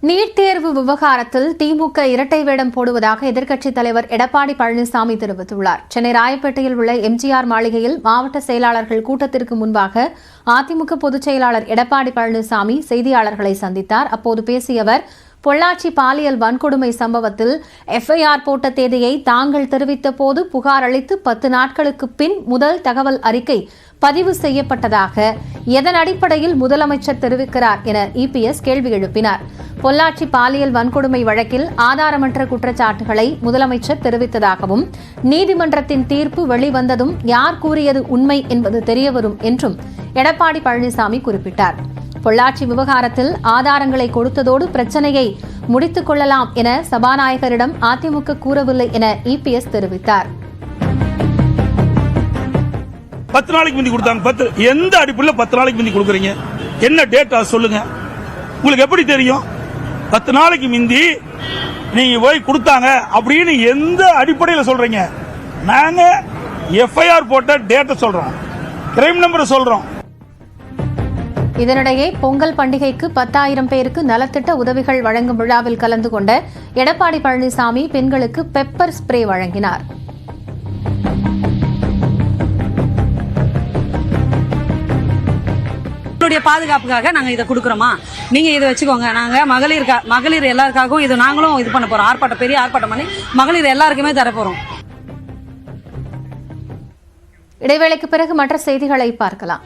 NEET தேர்வு விவகாரத்தில் திமுக இரட்டை வேடம் போடுவதாக எதிர்க்கட்சித் தலைவர் எடப்பாடி பழனிசாமி தெரிவித்துள்ளார். சென்னை ராயப்பேட்டையில் உள்ள எம்ஜிஆர் மாளிகையில் மாவட்ட செயலாளர்கள் கூட்டத்திற்கு முன்பாக அதிமுக பொதுச் செயலாளர் எடப்பாடி பழனிசாமி செய்தியாளர்களை சந்தித்தார். அப்போது பேசிய அவர், பொள்ளாச்சி பாலியல் வன்கொடுமை சம்பவத்தில் எஃப்ஐஆர் போட்ட தேதியை தாங்கள் தெரிவித்த போது புகார் அளித்து 10 நாட்களுக்கு பின் முதல் தகவல் அறிக்கை பதிவு செய்யப்பட்டதாக எதன் அடிப்படையில் முதலமைச்சர் தெரிவிக்கிறார் என இபிஎஸ் கேள்வி எழுப்பினார். பொள்ளாச்சி பாலியல் வன்கொடுமை வழக்கில் ஆதாரமற்ற குற்றச்சாட்டுகளை முதலமைச்சர் தெரிவித்ததாகவும் நீதிமன்றத்தின் தீர்ப்பு வெளிவந்ததும் யார் கூறியது உண்மை என்பது தெரியவரும் என்றும் எடப்பாடி பழனிசாமி குறிப்பிட்டார். பொள்ளாச்சி விவகாரத்தில் ஆதாரங்களை கொடுத்ததோடு பிரச்சனையை முடித்துக் கொள்ளலாம் என சபாநாயகரிடம் அதிமுக கூறவில்லை என இபிஎஸ் தெரிவித்தார். 10 நாளைக்கு முந்தி கொடுத்தாங்க. எந்த அடிப்படையில் 10 நாளைக்கு முந்தி கொடுக்குறீங்க? என்ன டேட்டா சொல்லுங்க. உங்களுக்கு எப்படி தெரியும் 10 நாளைக்கு முந்தி நீங்க போய் கொடுத்தாங்க அப்படின்னு எந்த அடிப்படையில் சொல்றீங்க? நாங்க எஃப்ஐஆர் போட்ட டேட்டா சொல்றோம், கிரைம் நம்பர் சொல்றோம். இதனிடையே பொங்கல் பண்டிகைக்கு 10,000 பேருக்கு நலத்திட்ட உதவிகள் வழங்கும் விழாவில் கலந்து கொண்ட எடப்பாடி பழனிசாமி பெண்களுக்கு பெப்பர் ஸ்ப்ரே வழங்கினார். பாதுகாப்புக்காக நாங்க இதை கொடுக்கறோமா, நீங்க இதை வச்சுக்கோங்க. நாங்க மகளிர் எல்லாருக்காகவும் இது நாங்களும் இது பண்ண போறோம். பெரிய ஆர்ப்பாட்டம் பண்ணி மகளிர் எல்லாருக்குமே தர போறோம். இடைவேளைக்கு பிறகு மற்ற செய்திகளை பார்க்கலாம்.